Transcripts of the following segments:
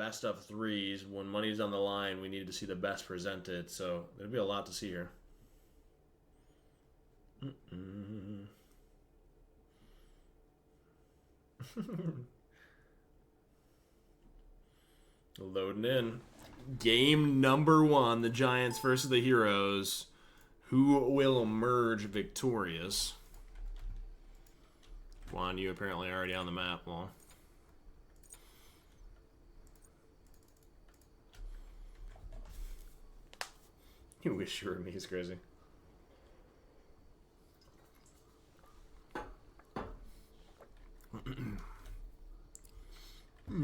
best of threes. When money's on the line, we need to see the best presented. So there'll be a lot to see here. Loading in. Game number 1, the Giants versus the Heroes. Who will emerge victorious? Juan, you apparently are already on the map. Well, you wish you were me. It's crazy.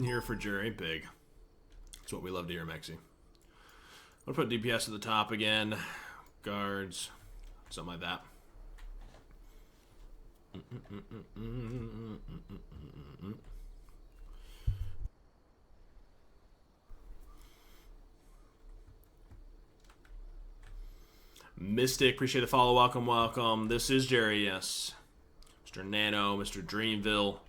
Here for Jerry, big. That's what we love to hear, Mexi. I'll put DPS at the top again. Guards, something like that. Mystic, appreciate the follow. Welcome, welcome. This is Jerry, yes. Mr. Nano, Mr. Dreamville.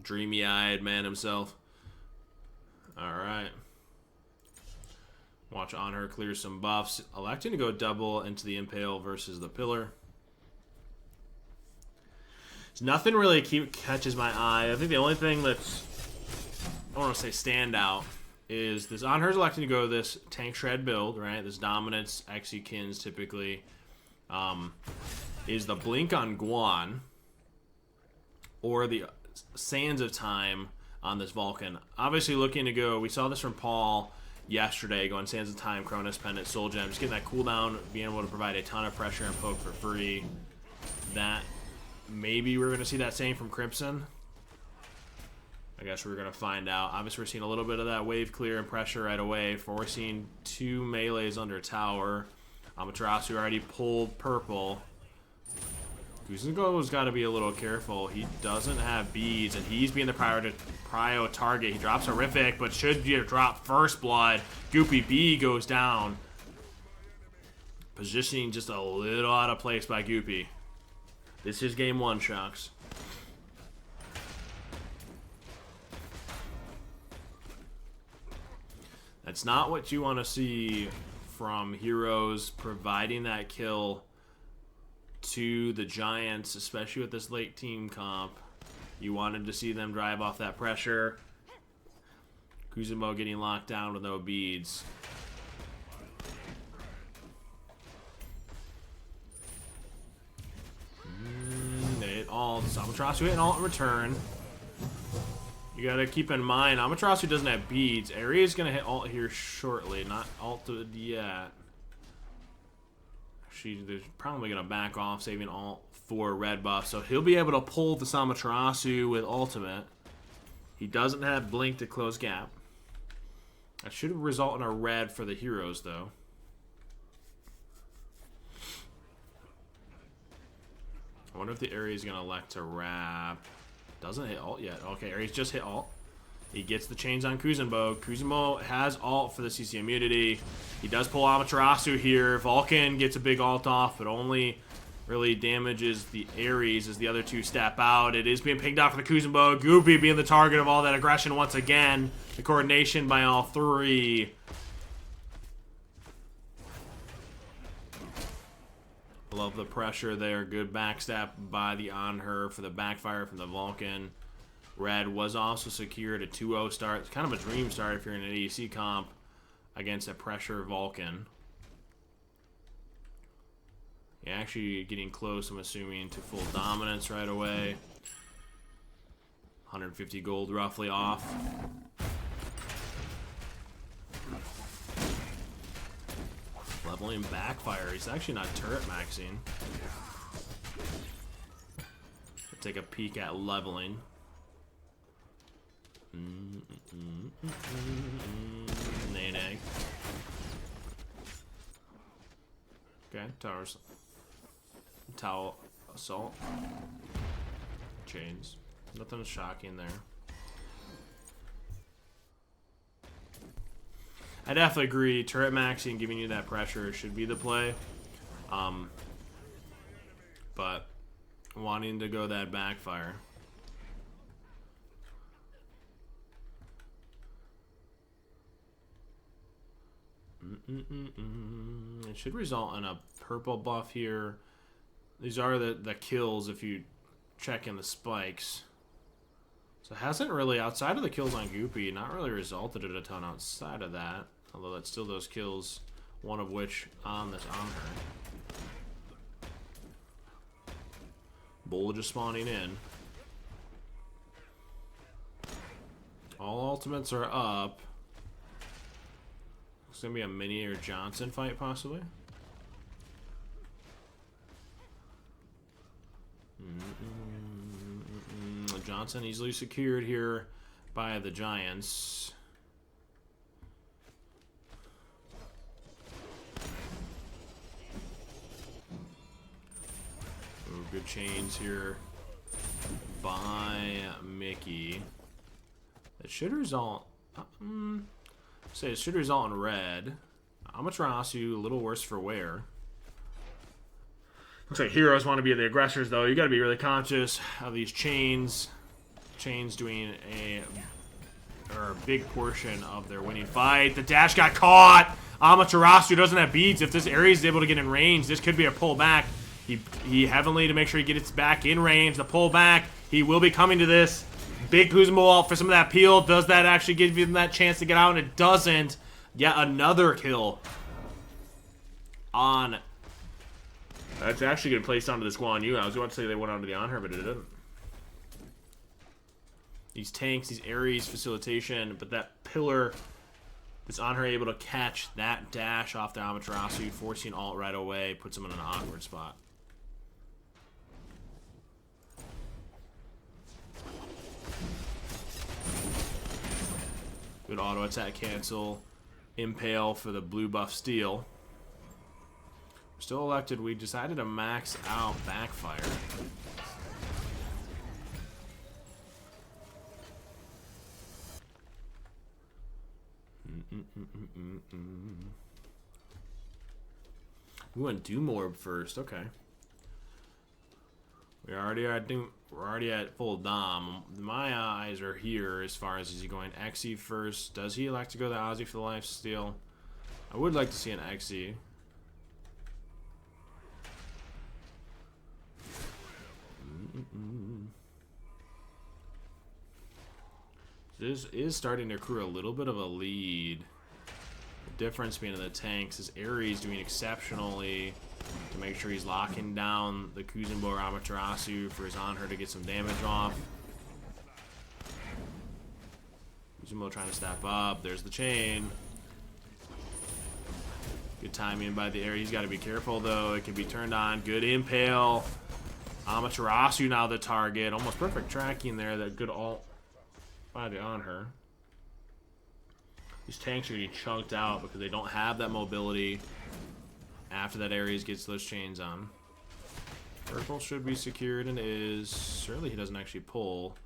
Dreamy-eyed man himself. Alright. Watch on her clear some buffs. Electing to go double into the Impale versus the Pillar. So nothing really catches my eye. I think the only thing that's, I don't want to say standout, is this on her's electing to go this tank shred build, right? This dominance, Exekins typically. Is the blink on Guan or the Sands of Time on this Vulcan. Obviously looking to go, we saw this from Paul yesterday, going Sands of Time, Cronus Pendant, Soul Gem, just getting that cooldown, being able to provide a ton of pressure and poke for free. That, maybe we're going to see that same from Crimson. I guess we're going to find out. Obviously we're seeing a little bit of that wave clear and pressure right away. We're seeing 2 melees under tower. Amaterasu already pulled purple. Kuzenko's got to be a little careful. He doesn't have beads, and he's being the prio target. He drops Horrific, but should drop First Blood. Goopy B goes down. Positioning just a little out of place by Goopy. This is game 1, Shocks. That's not what you want to see from Heroes providing that kill to the Giants, especially with this late team comp. You wanted to see them drive off that pressure. Kuzumo getting locked down with no beads. They hit all. Amaterasu hit an alt in return. You gotta keep in mind, Amaterasu doesn't have beads. Ares gonna hit alt here shortly, not ulted yet. They're probably going to back off, saving alt for red buff. So he'll be able to pull the Amaterasu with ultimate. He doesn't have blink to close gap. That should result in a red for the Heroes, though. I wonder if the Ares is going to elect to wrap. Doesn't hit alt yet. Okay, Ares just hit alt. He gets the chains on Kuzenbo. Kuzenbo has alt for the CC immunity. He does pull Amaterasu here. Vulcan gets a big alt off, but only really damages the Ares as the other 2 step out. It is being pinged out for the Kuzenbo. Goopy being the target of all that aggression once again. The coordination by all 3. Love the pressure there. Good backstab by the on her for the backfire from the Vulcan. Red was also secured a 2-0 start. It's kind of a dream start if you're in an ADC comp against a pressure Vulcan. Yeah, actually getting close, I'm assuming, to full dominance right away. 150 gold roughly off. Leveling backfire. He's actually not turret maxing. Take a peek at leveling. Nay. Okay, towers. Towel assault. Chains. Nothing shocking there. I definitely agree. Turret maxing, giving you that pressure should be the play. But wanting to go that backfire. It should result in a purple buff here. These are the kills if you check in the spikes. So it hasn't really, outside of the kills on Goopy, not really resulted in a ton outside of that. Although that's still those kills, one of which on this on her. Bull just spawning in. All ultimates are up. It's gonna be a Mini or Johnson fight, possibly. Johnson easily secured here by the Giants. Ooh, good chains here by Mickey. It should result. Say it should result in red. Amaterasu, a little worse for wear. Looks like heroes want to be the aggressors, though. You got to be really conscious of these chains. Chains doing a big portion of their winning fight. The dash got caught. Amaterasu doesn't have beads. If this Ares is able to get in range, this could be a pullback. He heavily to make sure he gets back in range. The pullback. He will be coming to this. Big Kuzma out for some of that peel. Does that actually give him that chance to get out? And it doesn't. Yet another kill on. That's actually going to place onto this Guan Yu. I was going to say they went onto the on her, but it didn't. These tanks, these Ares facilitation, but that pillar that's on her able to catch that dash off the Amaterasu, forcing ult right away, puts him in an awkward spot. Good auto attack cancel. Impale for the blue buff steal. Still elected, we decided to max out backfire. We went Doom Orb first, okay. We're already at full Dom. My eyes are here as far as is he going Xe first? Does he elect to go the Ozzy for the lifesteal? I would like to see an Xe. This is starting to accrue a little bit of a lead. The difference being in the tanks is Ares doing exceptionally to make sure he's locking down the Kuzenbo Amaterasu for his on her to get some damage off. Kuzenbo trying to step up. There's the chain. Good timing by the Ares. He's got to be careful though. It can be turned on. Good impale. Amaterasu now the target. Almost perfect tracking there. That good ult by the on her. These tanks are getting chunked out because they don't have that mobility after that Ares gets those chains on. Purple should be secured and is. Surely he doesn't actually pull.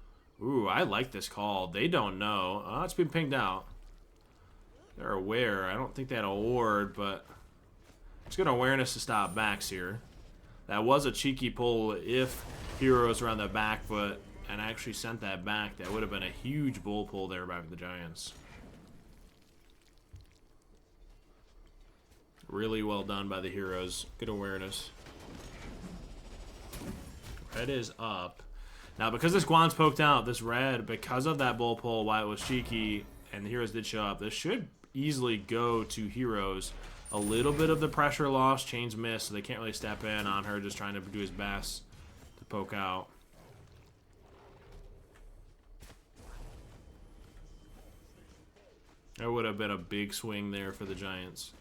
Ooh, I like this call. They don't know. Oh, it's been pinged out. They're aware. I don't think they had a ward, but it's good awareness to stop backs here. That was a cheeky pull if heroes were on the back foot and actually sent that back. That would have been a huge bull pull there by the Giants. Really well done by the heroes. Good awareness. Red is up. Now, because this Guan's poked out, this red, because of that bull pull, why it was cheeky, and the heroes did show up, this should easily go to heroes. A little bit of the pressure loss. Chains missed, so they can't really step in on her, just trying to do his best to poke out. There would have been a big swing there for the Giants.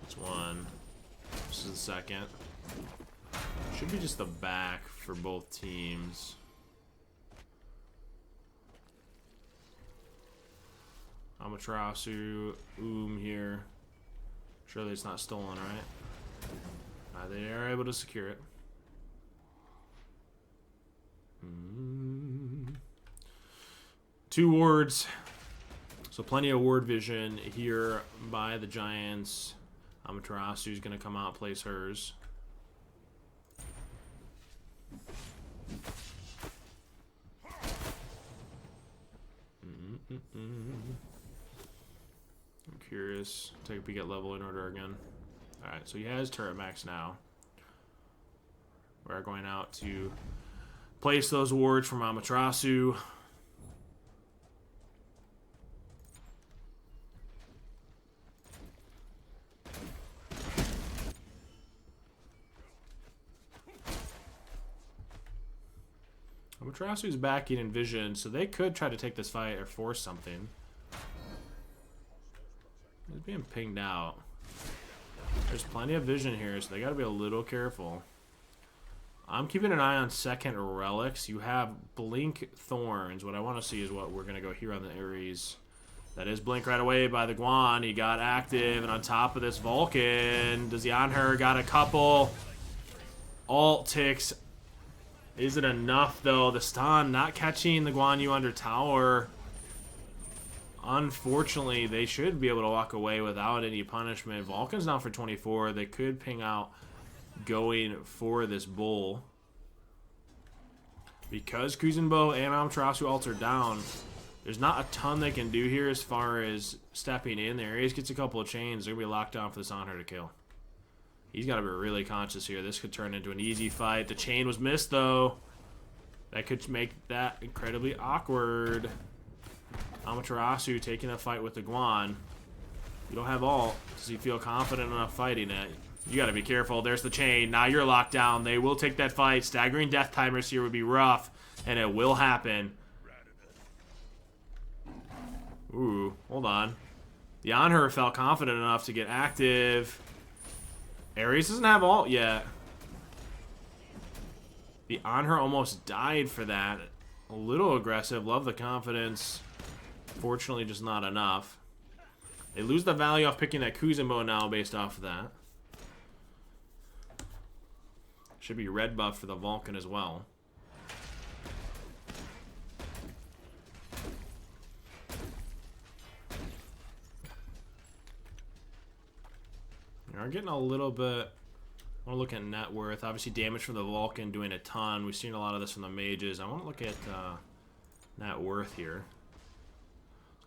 That's one. This is the second. Should be just the back for both teams. Amaterasu, here. Surely it's not stolen, right? They are able to secure it. Two wards. So plenty of ward vision here by the Giants. Amaterasu is going to come out, place hers. curious. Take a peek at level in order again. Alright, so he has turret max now. We're going out to place those wards from Amaterasu. Amaterasu's backing in vision, so they could try to take this fight or force something. He's being pinged out. There's plenty of vision here, so they gotta be a little careful. I'm keeping an eye on second relics. You have Blink Thorns. What I want to see is what we're gonna go here on the Ares. That is Blink right away by the Guan. He got active, and on top of this Vulcan, does the Anhur got a couple alt ticks? Is it enough, though? The stun not catching the Guan Yu under tower. Unfortunately, they should be able to walk away without any punishment. Vulcan's down for 24. They could ping out going for this bull. Because Kuzenbo and Amaterasu ults are down, there's not a ton they can do here as far as stepping in there. Ace gets a couple of chains. They're going to be locked down for this Anhur to kill. He's got to be really conscious here. This could turn into an easy fight. The chain was missed, though. That could make that incredibly awkward. Amaterasu taking a fight with the Guan. You don't have ult. Does he feel confident enough fighting it? You got to be careful. There's the chain. Now you're locked down. They will take that fight. Staggering death timers here would be rough, and it will happen. Ooh, hold on. The Anhur felt confident enough to get active. Ares doesn't have ult yet. The Anhur almost died for that. A little aggressive. Love the confidence. Fortunately, just not enough. They lose the value off picking that Kuzenbo now based off of that. Should be red buff for the Vulcan as well. We are getting a little bit. I want to look at net worth. Obviously, damage from the Vulcan doing a ton. We've seen a lot of this from the mages. I want to look at net worth here.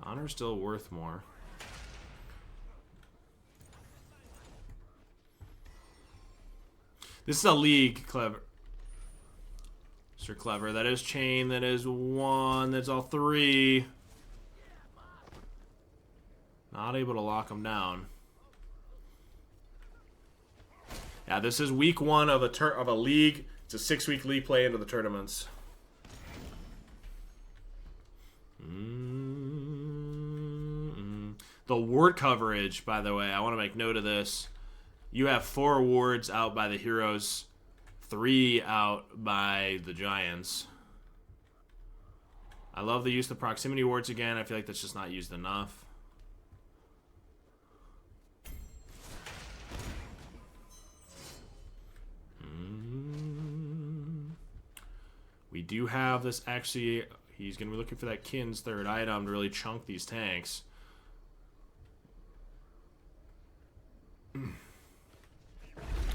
Honor's still worth more. This is a league, clever. Mr. Clever. That is chain. That is one. That's all three. Not able to lock them down. Yeah, this is week one of a league. It's a 6-week league play into the tournaments. The ward coverage, by the way, I want to make note of this. You have 4 wards out by the heroes, 3 out by the giants. I love the use of the proximity wards again. I feel like that's just not used enough. We do have this actually. He's going to be looking for that Kin's third item to really chunk these tanks.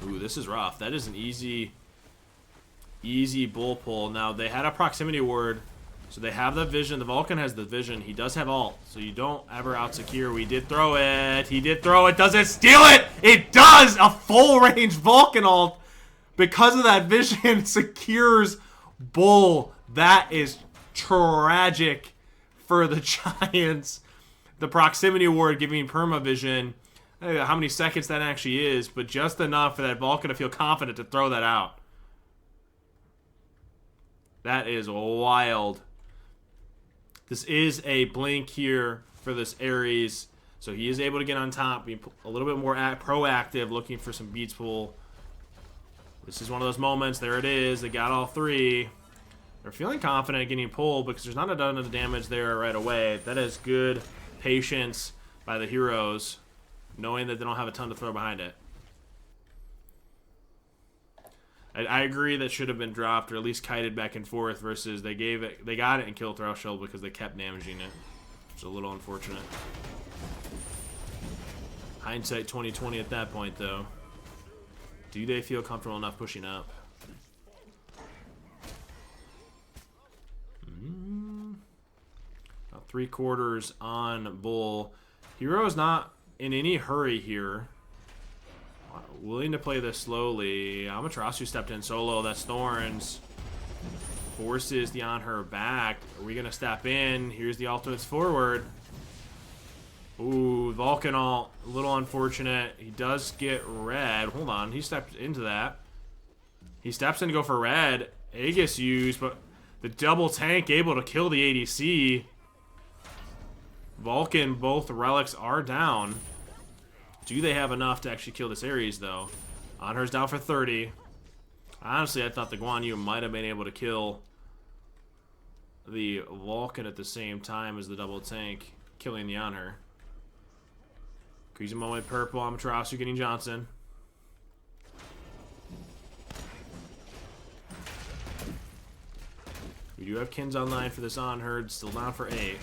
Ooh, this is rough. That is an easy bull pull. Now, they had a proximity ward, so they have the vision. The Vulcan has the vision. He does have ult, so you don't ever out-secure. We did throw it. He did throw it. Does it steal it? It does! A full-range Vulcan ult. Because of that vision, secures bull. That is tragic for the Giants. The proximity ward giving perma-vision. I don't know how many seconds that actually is, but just enough for that Vulcan to feel confident to throw that out. That is wild. This is a blink here for this Ares, so he is able to get on top, be a little bit more proactive, looking for some beats pool. This is one of those moments. There it is. They got all 3. They're feeling confident at getting pulled because there's not a ton of damage there right away. That is good patience by the heroes, knowing that they don't have a ton to throw behind it. I agree that should have been dropped or at least kited back and forth versus they got it in kill threshold because they kept damaging it. Which is a little unfortunate. Hindsight 2020 at that point, though. Do they feel comfortable enough pushing up? About 3/4 on bull. Hero is not in any hurry here. Willing to play this slowly. Amaterasu stepped in solo. That's Thorns. Forces the on her back. Are we going to step in? Here's the ultimates forward. Ooh, Vulcan ult. A little unfortunate. He does get red. Hold on. He stepped into that. He steps in to go for red. Aegis used, but the double tank able to kill the ADC. Vulcan, both relics are down. Do they have enough to actually kill this Ares, though? Anher's down for 30. Honestly, I thought the Guan Yu might have been able to kill the Vulcan at the same time as the double tank, killing the Anher. Kuzumo went purple. Amaterasu getting Johnson. We do have Kins online for this Anher. Still down for 8.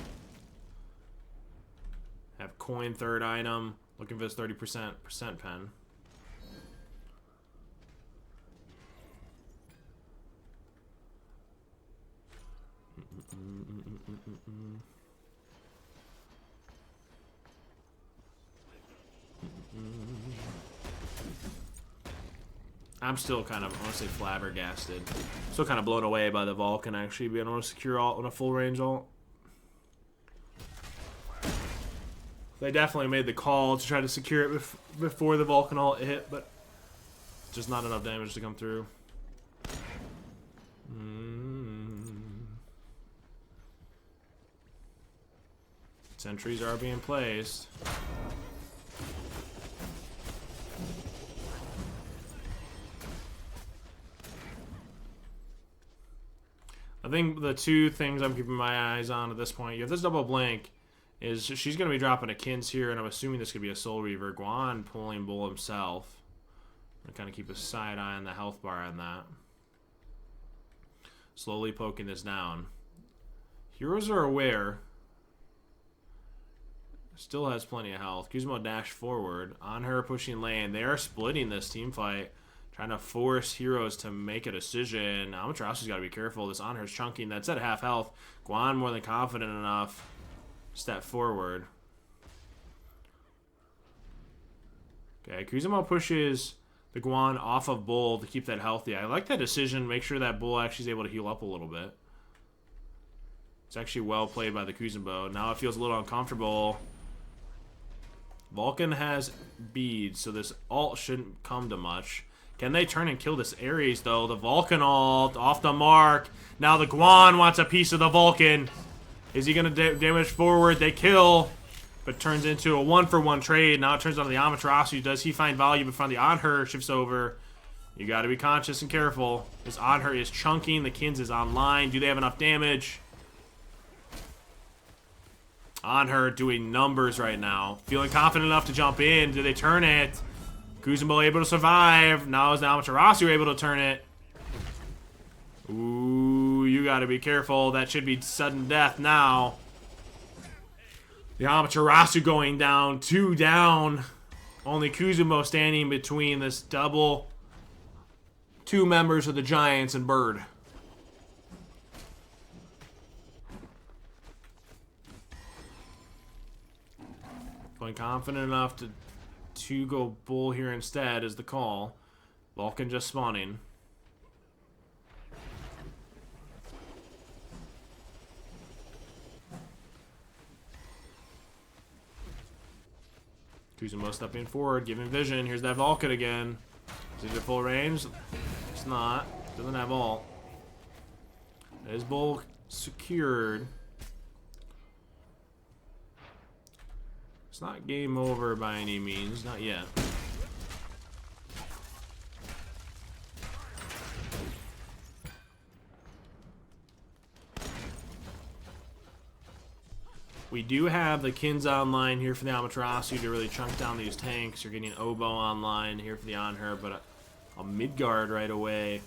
Have coin third item. Looking for this 30% pen. I'm still kind of, I want to say, flabbergasted. Still kind of blown away by the Vulcan actually being able to secure ult on a full range ult. They definitely made the call to try to secure it before the Vulcan ult hit, but just not enough damage to come through. Sentries are being placed. I think the two things I'm keeping my eyes on at this point, you have this double blink, is she's going to be dropping a Kins here, and I'm assuming this could be a Soul Reaver. Guan pulling Bull himself. I'm going to kind of keep a side eye on the health bar on that. Slowly poking this down. Heroes are aware. Still has plenty of health. Kuzumo dash forward. On her pushing lane. They are splitting this team fight. Trying to force heroes to make a decision. Amaterasu's got to be careful. This on her's chunking. That's at half health. Guan more than confident enough. Step forward. Okay, Kuzumo pushes the Guan off of Bull to keep that healthy. I like that decision. Make sure that Bull actually is able to heal up a little bit. It's actually well played by the Kuzumo. Now it feels a little uncomfortable. Vulcan has beads, so this ult shouldn't come to much. Can they turn and kill this Ares, though? The Vulcan ult off the mark. Now the Guan wants a piece of the Vulcan. Is he going to damage forward? They kill, but turns into a 1-for-1 trade. Now it turns out the Amaterasu. Does he find value before the Anher shifts over? You got to be conscious and careful. This Anher is chunking. The Kins is online. Do they have enough damage? Anher doing numbers right now. Feeling confident enough to jump in. Do they turn it? Kuzumo able to survive. Now is the Amaterasu able to turn it. Ooh, you gotta be careful. That should be sudden death now. The Amaterasu going down. 2 down. Only Kuzumo standing between this double. 2 members of the Giants and Bird. Feeling confident enough to go Bull here instead is the call. Vulcan just spawning. Kuzumo stepping forward, giving vision. Here's that Vulcan again. Is it full range? It's not. Doesn't have ult. Is Bull secured? It's not game over by any means, not yet. We do have the Kins online here for the Amaterasu to really chunk down these tanks. You're getting Oboe online here for the Anher, but a Midgard right away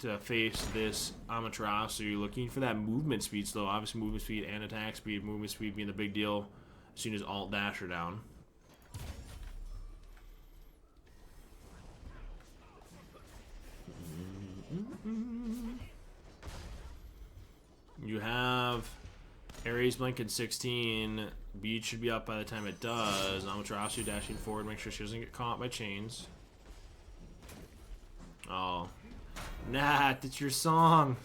to face this Amaterasu. Looking for that movement speed slow. Obviously movement speed and attack speed. Movement speed being the big deal. As soon as alt dash are down. You have Ares blinking 16. Bead should be up by the time it does. Amaterasu dashing forward. Make sure she doesn't get caught by chains. Oh. Nat, it's your song.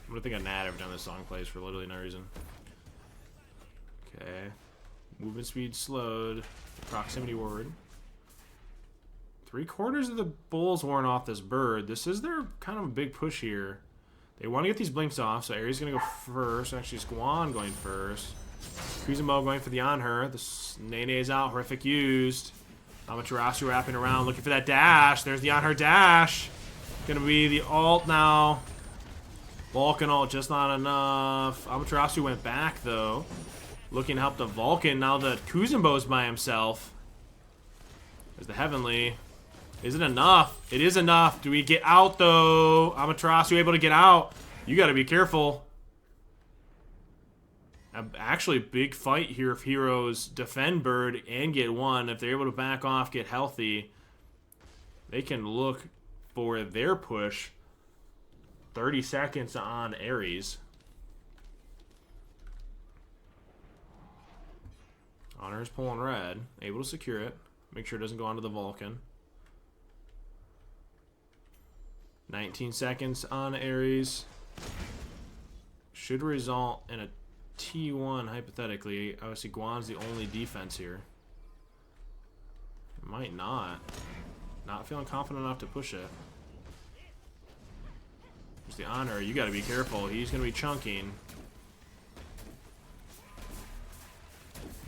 I'm gonna think of Nat every time this song plays for literally no reason. Okay. Movement speed slowed. Proximity ward. 3/4 of the bull's worn off this bird. This is their kind of a big push here. They want to get these blinks off, so Ares going to go first. Actually, Squan going first. Kuzenbo going for the on her. The Nene is out. Horrific used. Amaterasu wrapping around, looking for that dash. There's the on her dash. Going to be the alt now. Vulcan ult, just not enough. Amaterasu went back, though. Looking to help the Vulcan. Now the Kuzenbo's by himself. There's the Heavenly. Is it enough? It is enough. Do we get out, though? Amaterasu able to get out. You got to be careful. Actually, big fight here if heroes defend Bird and get one. If they're able to back off, get healthy, they can look for their push. 30 seconds on Ares. Honor's pulling red. Able to secure it. Make sure it doesn't go onto the Vulcan. 19 seconds on Ares. Should result in a T1, hypothetically. Obviously, Guan's the only defense here. Might not. Not feeling confident enough to push it. There's the honor. You got to be careful. He's going to be chunking.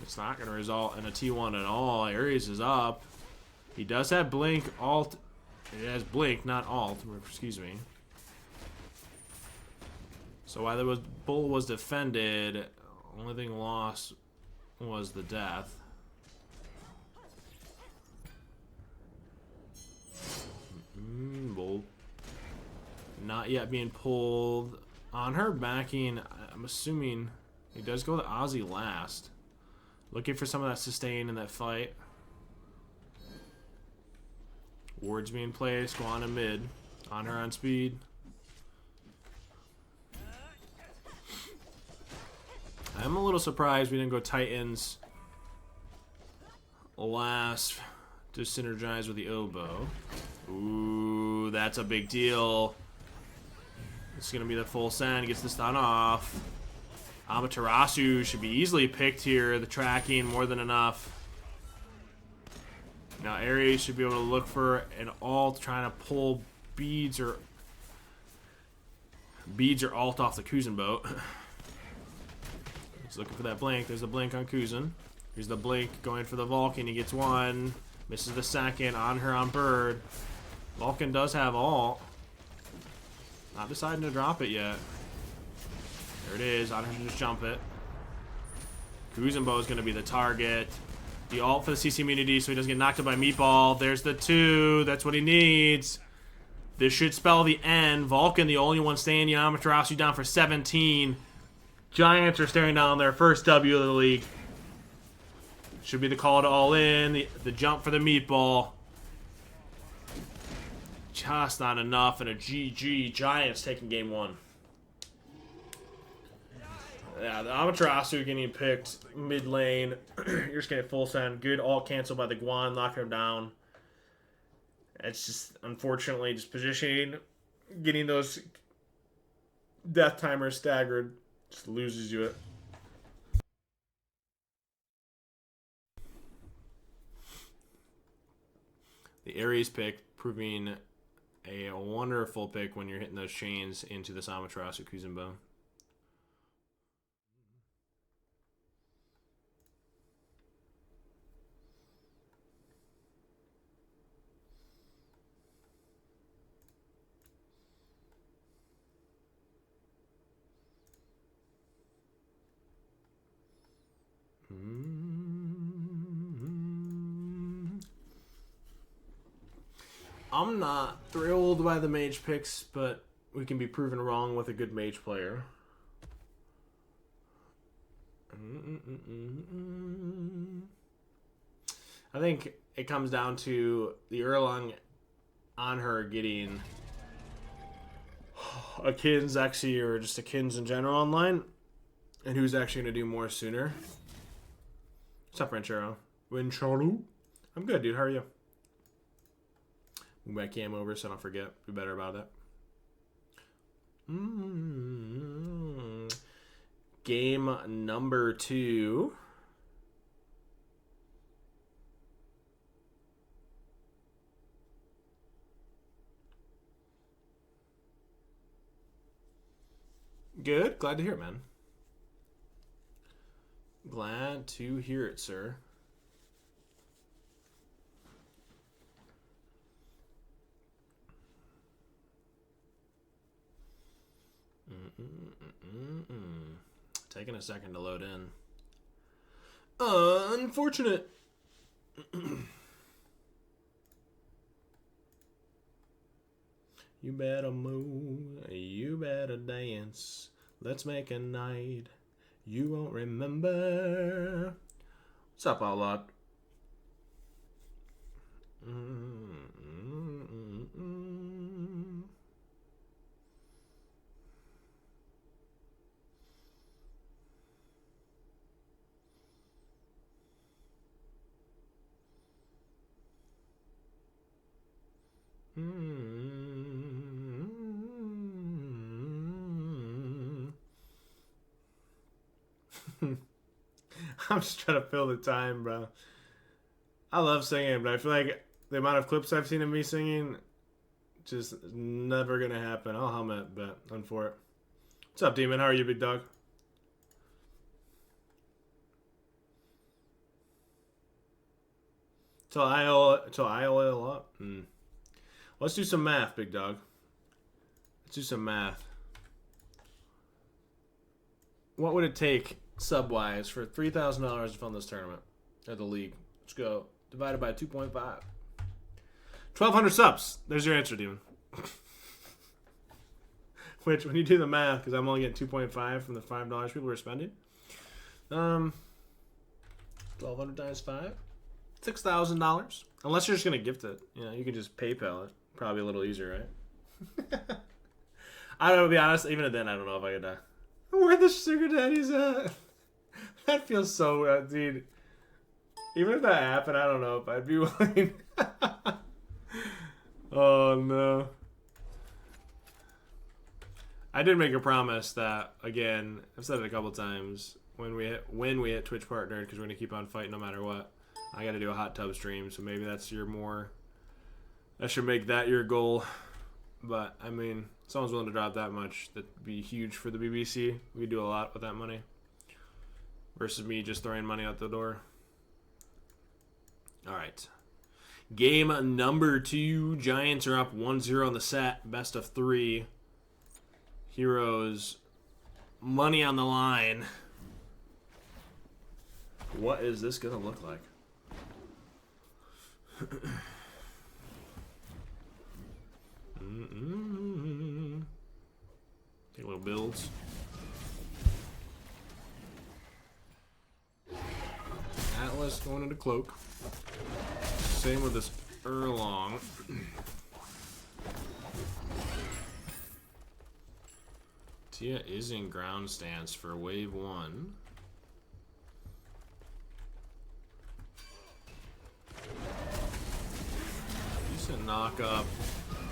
It's not going to result in a T1 at all. Ares is up. He does have blink, alt. It has blink, not alt. Excuse me. So while the bull was defended, only thing lost was the death. Bull not yet being pulled. On her backing, I'm assuming he does go to Ozzy last. Looking for some of that sustain in that fight. Wards being placed, Guan in mid. On her on speed. I'm a little surprised we didn't go Titans last to synergize with the Oboe. Ooh, that's a big deal. It's going to be the full send. Gets the stun off. Amaterasu should be easily picked here. The tracking, more than enough. Now Ares should be able to look for an alt, trying to pull beads or alt off the Kuzenbo. He's looking for that blink. There's the blink on Kuzen. Here's the blink going for the Vulcan. He gets one. Misses the second. On her on Bird. Vulcan does have alt. Not deciding to drop it yet. There it is. On her to just jump it. Kuzenbo is going to be the target. The alt for the CC immunity so he doesn't get knocked out by Meatball. There's the 2. That's what he needs. This should spell the end. Vulcan, the only one standing. Amaterasu down for 17. Giants are staring down their first W of the league. Should be the call to all in. The jump for the Meatball. Just not enough. And a GG. Giants taking game 1. Yeah, the Amaterasu getting picked mid lane. You're just getting full send. Good alt cancel by the Guan, knocking him down. It's just, unfortunately, just positioning, getting those death timers staggered, just loses you it. The Ares pick proving a wonderful pick when you're hitting those chains into this Amaterasu Kuzenbo. I'm not thrilled by the mage picks, but we can be proven wrong with a good mage player. I think it comes down to the Erlang on her getting a Kins Xyz or just a Kins in general online. And who's actually going to do more sooner? What's up, Ranchero? Ranchero? I'm good, dude. How are you? Move my cam over so I don't forget. Be better about it. Game number 2. Good. Glad to hear it, man. Glad to hear it, sir. Taking a second to load in. Unfortunate. You better move, you better dance. Let's make a night you won't remember. What's up, Outlawed? I'm just trying to fill the time, bro. I love singing, but I feel like the amount of clips I've seen of me singing just never gonna happen. I'll hum it, but I'm for it. What's up, Demon? How are you, big dog? Till I oil up. Let's do some math, big dog. Let's do some math. What would it take, sub-wise, for $3,000 to fund this tournament at the league? Let's go. Divided by 2.5. 1,200 subs. There's your answer, Demon. Which, when you do the math, because I'm only getting 2.5 from the $5 people are spending. 1,200 times 5. $6,000. Unless you're just going to gift it. You know, you can just PayPal it. Probably a little easier, right? I don't know, to be honest, even then, I don't know if I could where the sugar daddies at? That feels so, dude. Even if that happened, I don't know if I'd be willing. Oh, no. I did make a promise that, again, I've said it a couple times, when we hit Twitch partnered, because we're going to keep on fighting no matter what, I got to do a hot tub stream, so maybe that's I should make that your goal. But, I mean, if someone's willing to drop that much, that'd be huge for the BBC. We do a lot with that money. Versus me just throwing money out the door. Alright. Game number 2. Giants are up 1-0 on the set. Best of 3. Heroes. Money on the line. What is this going to look like? Take a little builds. Atlas going into cloak. Same with this Erlong. Tia is in ground stance for wave 1. Decent knock up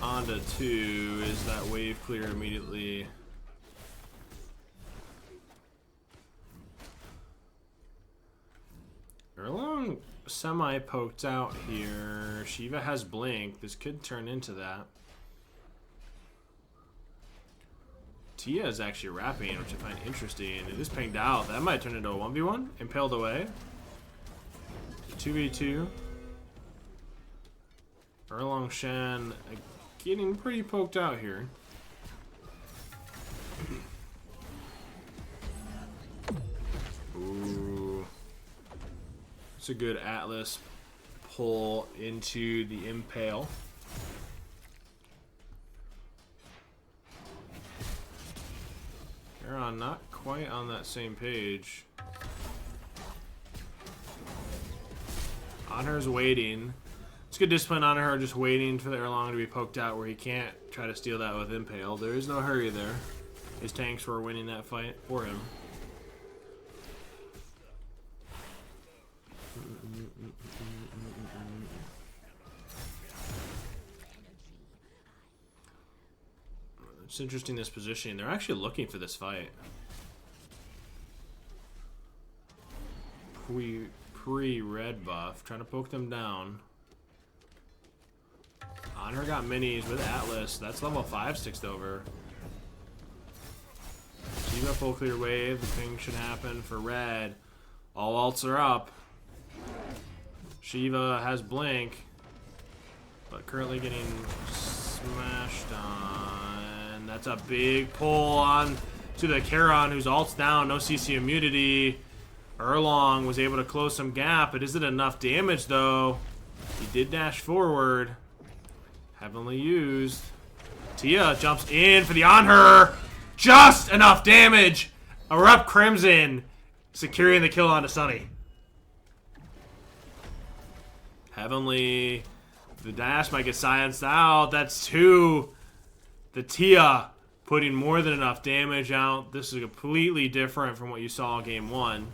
onto 2. Is that wave clear immediately? Erlong semi-poked out here. Shiva has blink. This could turn into that. Tia is actually wrapping, which I find interesting. It is pinged out. That might turn into a 1v1. Impaled away. 2v2. Erlong Shen getting pretty poked out here. Ooh. It's a good Atlas pull into the Impale. Aaron not quite on that same page. Honor's waiting. It's good discipline on her, just waiting for the Erlong to be poked out where he can't try to steal that with Impale. There is no hurry there. His tanks were winning that fight for him. It's interesting, this positioning. They're actually looking for this fight. Pre-red buff. Trying to poke them down. Honor got minis with Atlas. That's level 5 sixed over. Shiva full clear wave. The thing should happen for red. All ults are up. Shiva has blink, but currently getting smashed on. That's a big pull on to the Charon, whose ult's down. No CC immunity. Erlong was able to close some gap. It isn't enough damage, though. He did dash forward. Heavily used. Tia jumps in for the on her. Just enough damage. Erupt Crimson securing the kill onto Sunny. Heavenly. The dash might get silenced out. That's 2. The Tia putting more than enough damage out. This is completely different from what you saw in game 1.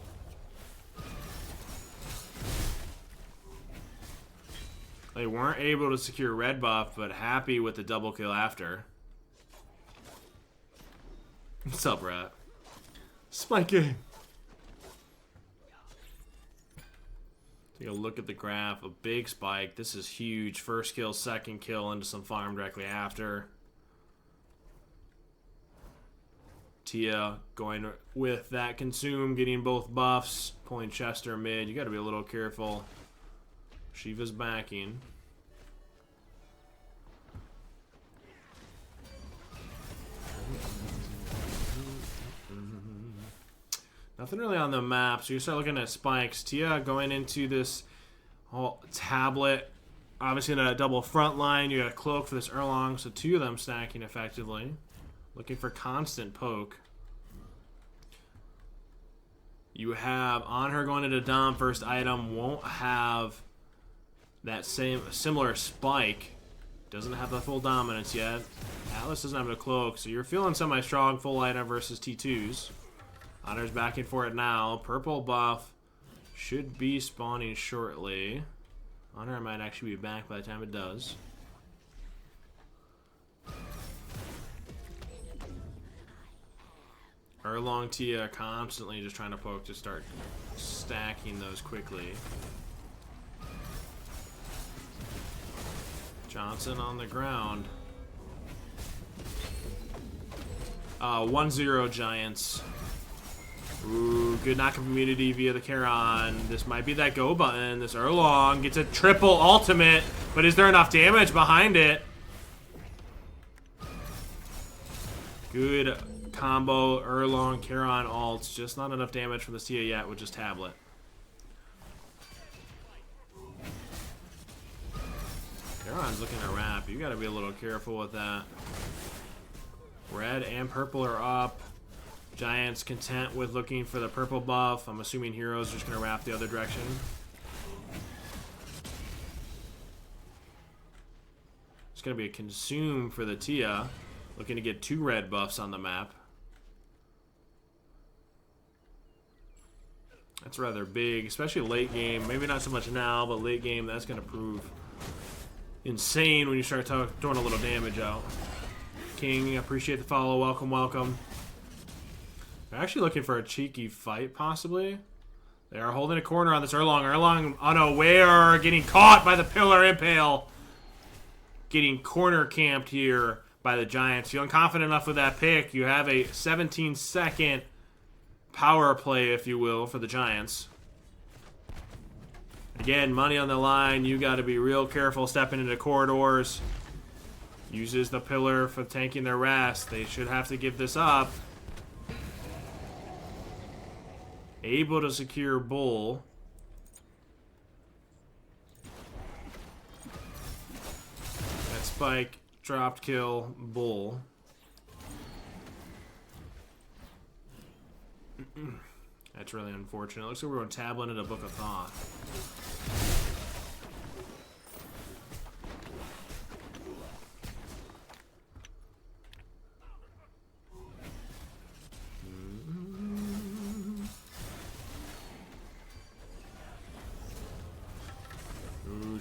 They weren't able to secure red buff, but happy with the double kill after. What's up, Rat? Spiking. Take a look at the graph. A big spike. This is huge. First kill, second kill, into some farm directly after. Tia going with that consume, getting both buffs. Pulling Chester mid. You got to be a little careful. Shiva's backing. Nothing really on the map, so you start looking at spikes. Tia going into this tablet. Obviously in a double front line. You got a cloak for this Erlong, so 2 of them stacking effectively. Looking for constant poke. You have on her going into Dom. First item won't have that similar spike. Doesn't have the full dominance yet. Atlas doesn't have a cloak, so you're feeling semi-strong full item versus T2s. Honor's backing for it now. Purple buff should be spawning shortly. Honor might actually be back by the time it does. Erlong Tia constantly just trying to poke to start stacking those quickly. Johnson on the ground. 1-0 Giants. Ooh, good knock of immunity via the Charon. This might be that go button. This Erlong gets a triple ultimate, but is there enough damage behind it? Good combo, Erlong, Charon ults. Just not enough damage from the Tia yet with just tablet. Charon's looking to wrap. You gotta be a little careful with that. Red and purple are up. Giants content with looking for the purple buff. I'm assuming heroes are just gonna wrap the other direction. It's gonna be a consume for the Tia. Looking to get 2 red buffs on the map. That's rather big, especially late game. Maybe not so much now, but late game, that's gonna prove insane when you start throwing a little damage out. King, appreciate the follow. Welcome, welcome. They're actually looking for a cheeky fight, possibly. They are holding a corner on this Erlong. Erlong unaware, getting caught by the pillar impale. Getting corner camped here by the Giants. Feeling confident enough with that pick. You have a 17-second power play, if you will, for the Giants. Again, money on the line. You got to be real careful stepping into corridors. Uses the pillar for tanking their rest. They should have to give this up. Able to secure Bull. That spike dropped kill Bull. That's really unfortunate. Looks like we're going to tablet into Book of Thought.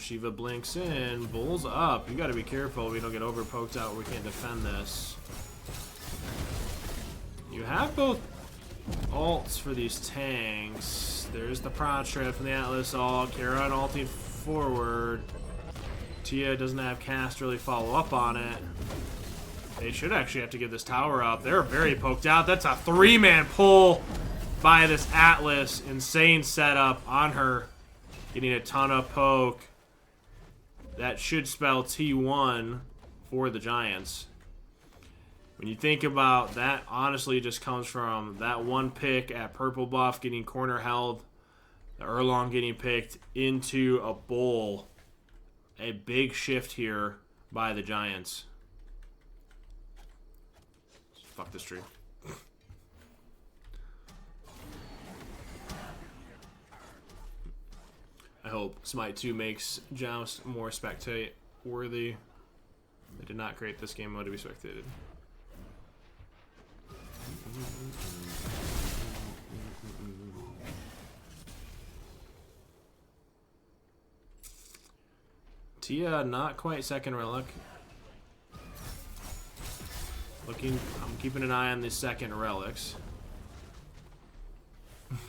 Shiva blinks in. Bull's up. You gotta be careful we don't get over poked out. We can't defend this. You have both ults for these tanks. There's the Prod Shred from the Atlas ult. Kara ulting forward. Tia doesn't have cast to really follow up on it. They should actually have to give this tower up. They're very poked out. That's a 3-man pull by this Atlas. Insane setup on her. Getting a ton of poke. That should spell T1 for the Giants. When you think about that, honestly, just comes from that one pick at purple buff getting corner held, the Erlong getting picked into a bull. A big shift here by the Giants. Fuck this tree. I hope Smite 2 makes Joust more spectate worthy. They did not create this game mode to be spectated. Tia, not quite second relic. I'm keeping an eye on the second relics.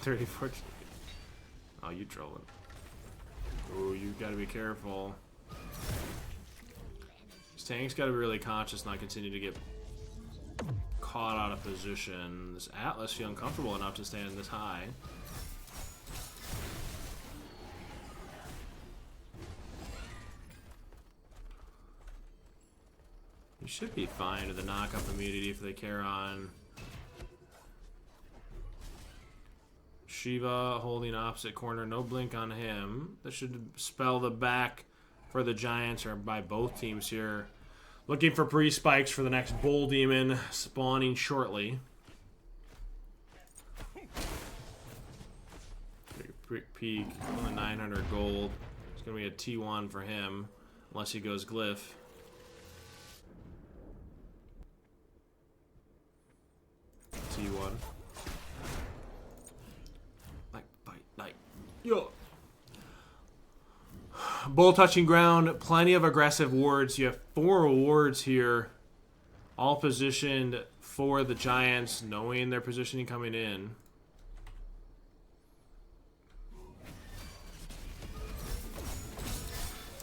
34. Oh, you trolling. Oh, you gotta be careful. This tank's gotta be really conscious, not continue to get caught out of position. This Atlas feeling comfortable enough to stand this high. You should be fine with the knock-up immunity if they care on. Shiva holding opposite corner, no blink on him. That should spell the back for the Giants, or by both teams here. Looking for pre-spikes for the next Bull Demon, spawning shortly. Quick peek, only 900 gold. It's going to be a T1 for him, unless he goes Glyph. T1. Night. Yo. Bull touching ground, plenty of aggressive wards. You have 4 wards here, all positioned for the Giants, knowing their positioning coming in.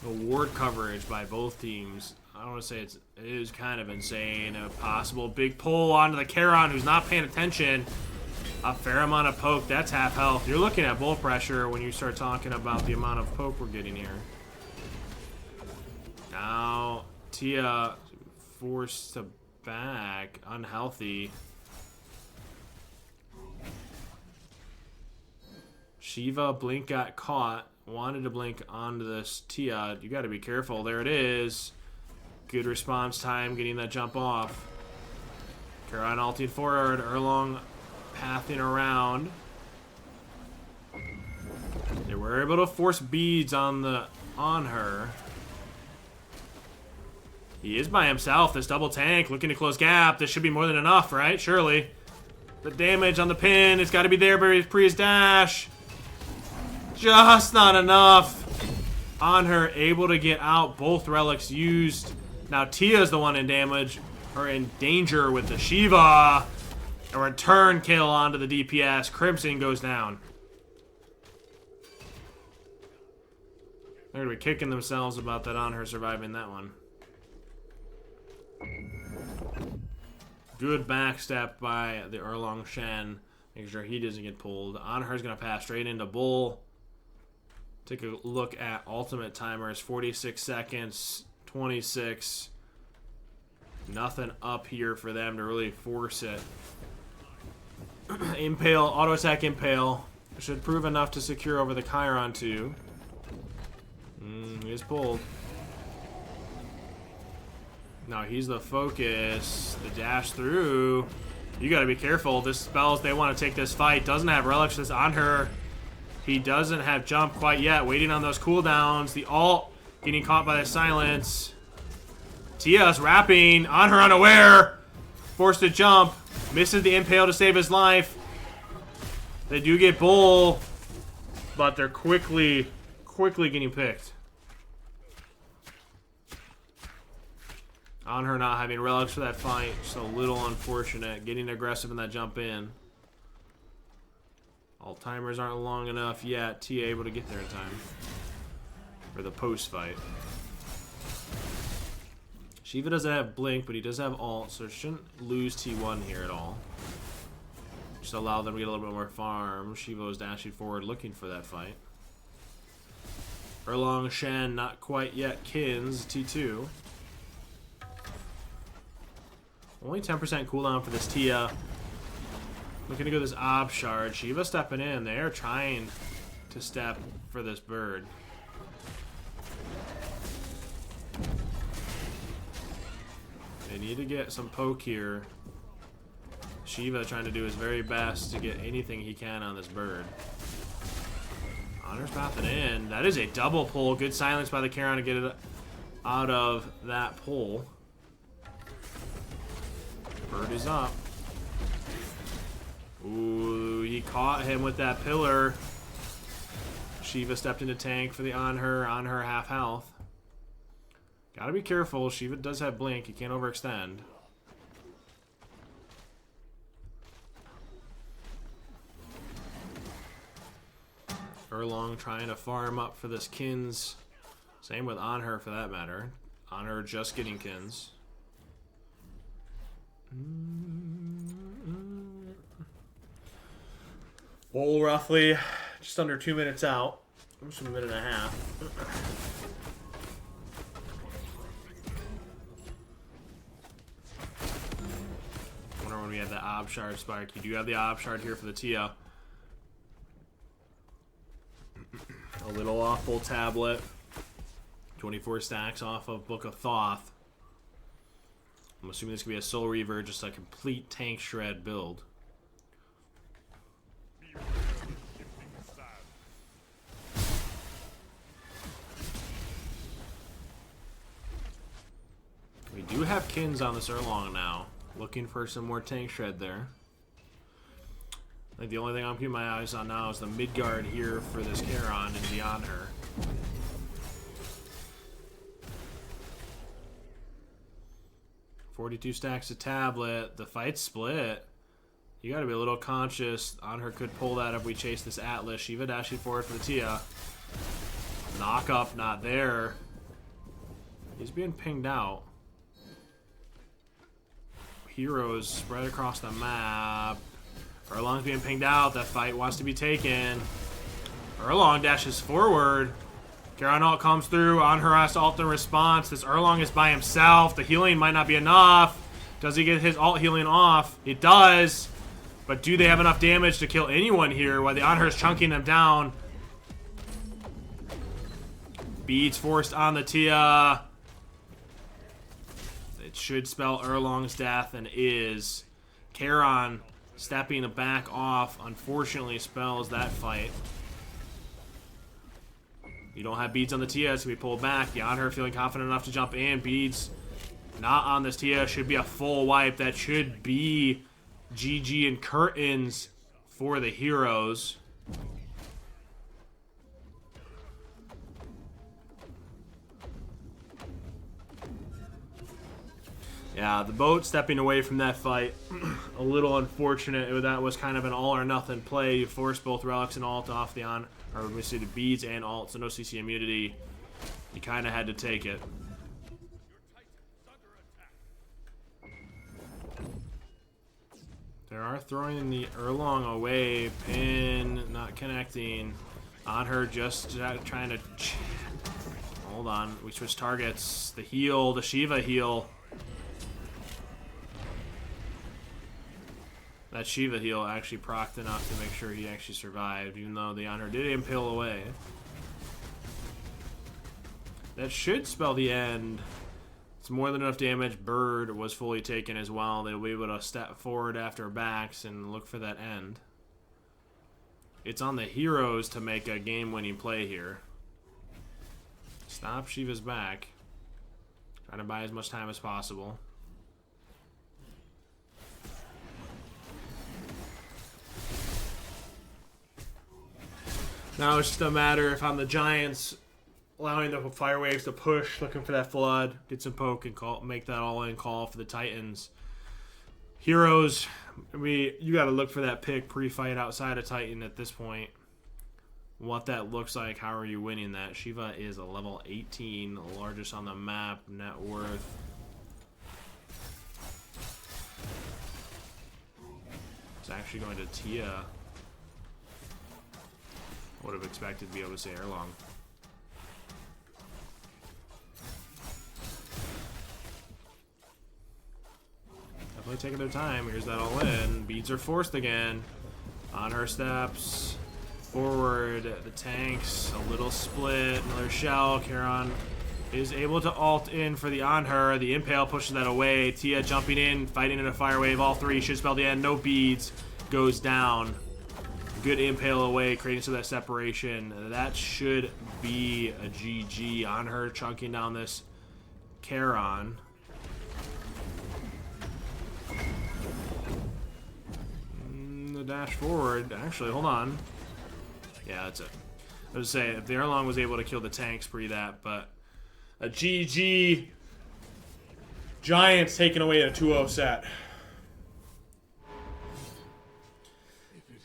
The ward coverage by both teams, I don't want to say it is kind of insane. A possible big pull onto the Charon, who's not paying attention. A fair amount of poke. That's half health. You're looking at bull pressure when you start talking about the amount of poke we're getting here. Now, Tia forced to back. Unhealthy. Shiva blink got caught. Wanted to blink onto this Tia. You got to be careful. There it is. Good response time getting that jump off. Karan ulting forward. Erlong pathing around. They were able to force beads on her. He is by himself. This double tank looking to close gap. This should be more than enough, right? Surely. The damage on the pin. It's got to be there pre his dash. Just not enough. On her, able to get out. Both relics used. Now Tia's the one in damage, or in danger with the Shiva. A return kill onto the DPS. Crimson goes down. They're going to be kicking themselves about that on her surviving that one. Good backstep by the Erlong Shen. Making sure he doesn't get pulled. On her's going to pass straight into Bull. Take a look at ultimate timers. 46 seconds. 26. Nothing up here for them to really force it. Impale, auto attack Impale. Should prove enough to secure over the Chiron too. He is pulled. Now he's the focus. The dash through. You gotta be careful. This spells, they want to take this fight. Doesn't have relics just on her. He doesn't have jump quite yet. Waiting on those cooldowns. The ult getting caught by the silence. Tia's wrapping on her unaware. Forced to jump. Misses the impale to save his life. They do get Bull, but they're quickly getting picked. On her not having relics for that fight, just a little unfortunate. Getting aggressive in that jump in. Alt timers aren't long enough yet. Tia able to get there in time for the post fight. Shiva doesn't have blink, but he does have alt, so shouldn't lose T1 here at all. Just allow them to get a little bit more farm. Shiva is dashing forward looking for that fight. Erlong Shen not quite yet. Kins T2. Only 10% cooldown for this Tia. Looking to go this Ob Shard. Shiva stepping in. They are trying to step for this bird. They need to get some poke here. Shiva trying to do his very best to get anything he can on this bird. Honor's pathing in. That is a double pull. Good silence by the Charon to get it out of that pull. Bird is up. Ooh, he caught him with that pillar. Shiva stepped into tank for the on her half health. Gotta be careful. Shiva does have blink. He can't overextend. Erlong trying to farm up for this Kins. Same with on her for that matter. On her just getting Kins. Bowl roughly just under 2 minutes out. Almost a minute and a half. Wonder when we have the Ob Shard Spark. You do have the Ob Shard here for the Tia. A little off full tablet. 24 stacks off of Book of Thoth. I'm assuming this could be a Soul Reaver, just a complete tank shred build. We do have Kins on this Erlong now. Looking for some more tank shred there. I think the only thing I'm keeping my eyes on now is the Midgard here for this Charon and beyond her. $42 stacks of tablet. The fight's split. You gotta be a little conscious. On her could pull that if we chase this Atlas. Shiva dashing forward for the Tia. Knock up, not there. He's being pinged out. Heroes spread across the map. Erlong's being pinged out. That fight wants to be taken. Erlong dashes forward. Charon ult comes through. On her has to ult in response. This Erlong is by himself. The healing might not be enough. Does he get his ult healing off? It does. But do they have enough damage to kill anyone here while the Anhur is chunking them down? Beads forced on the Tia. It should spell Erlong's death and is. Charon stepping the back off unfortunately spells that fight. You don't have beads on the Tia, so we pull back. The Anhur feeling confident enough to jump in. Beads not on this Tia. Should be a full wipe. That should be GG and curtains for the heroes. Yeah, the boat stepping away from that fight, a little unfortunate. That was kind of an all or nothing play. You forced both relics and ult off the on, or we see the beads and ult, so no CC immunity. You kind of had to take it. They are throwing the Erlong away. Pin not connecting. On her just trying to. Hold on, we switch targets. The heal, the Shiva heal. That Shiva heal actually procced enough to make sure he actually survived, even though the Honor did impale away. That should spell the end. It's more than enough damage. Bird was fully taken as well. They'll be able to step forward after backs and look for that end. It's on the heroes to make a game-winning play here. Stop Shiva's back. Trying to buy as much time as possible. Now it's just a matter if I'm the Giants, allowing the fire waves to push, looking for that flood, get some poke and call, make that all-in call for the Titans. Heroes, you got to look for that pick pre-fight outside of Titan at this point. What that looks like, how are you winning that? Shiva is a level 18, the largest on the map, net worth. It's actually going to Tia. I would have expected to be able to say Erlong. Definitely taking their time. Here's that all in. Beads are forced again. On her steps. Forward. The tanks. A little split. Another shell. Charon is able to ult in for the on her. The impale pushes that away. Tia jumping in. Fighting in a fire wave. All three should spell the end. No beads. Goes down. Good impale away. Creating some of that separation. That should be a GG. On her chunking down this Charon. The dash forward. Actually, hold on. Yeah, that's it. I was saying, if the Erlong was able to kill the tanks pre that, but a GG. Giants taking away a 2-0 set.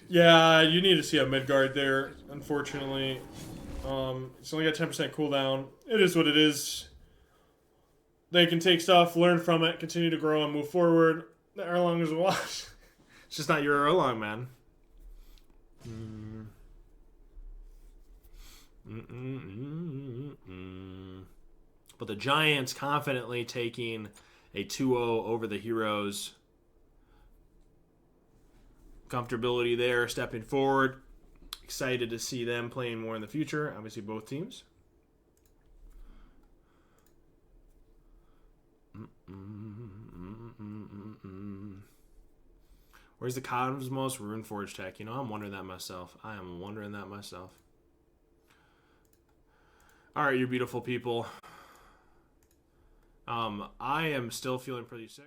Yeah, you need to see a Midgard there, unfortunately. It's only got 10% cooldown. It is what it is. They can take stuff, learn from it, continue to grow and move forward. The Erlong is a wash. It's just not your Erlong, man. But the Giants confidently taking a 2-0 over the Heroes. Comfortability there, stepping forward. Excited to see them playing more in the future. Obviously, both teams. Where's the Cosmos Runeforge tech? You know, I'm wondering that myself. I am wondering that myself. All right, you beautiful people. I am still feeling pretty sick.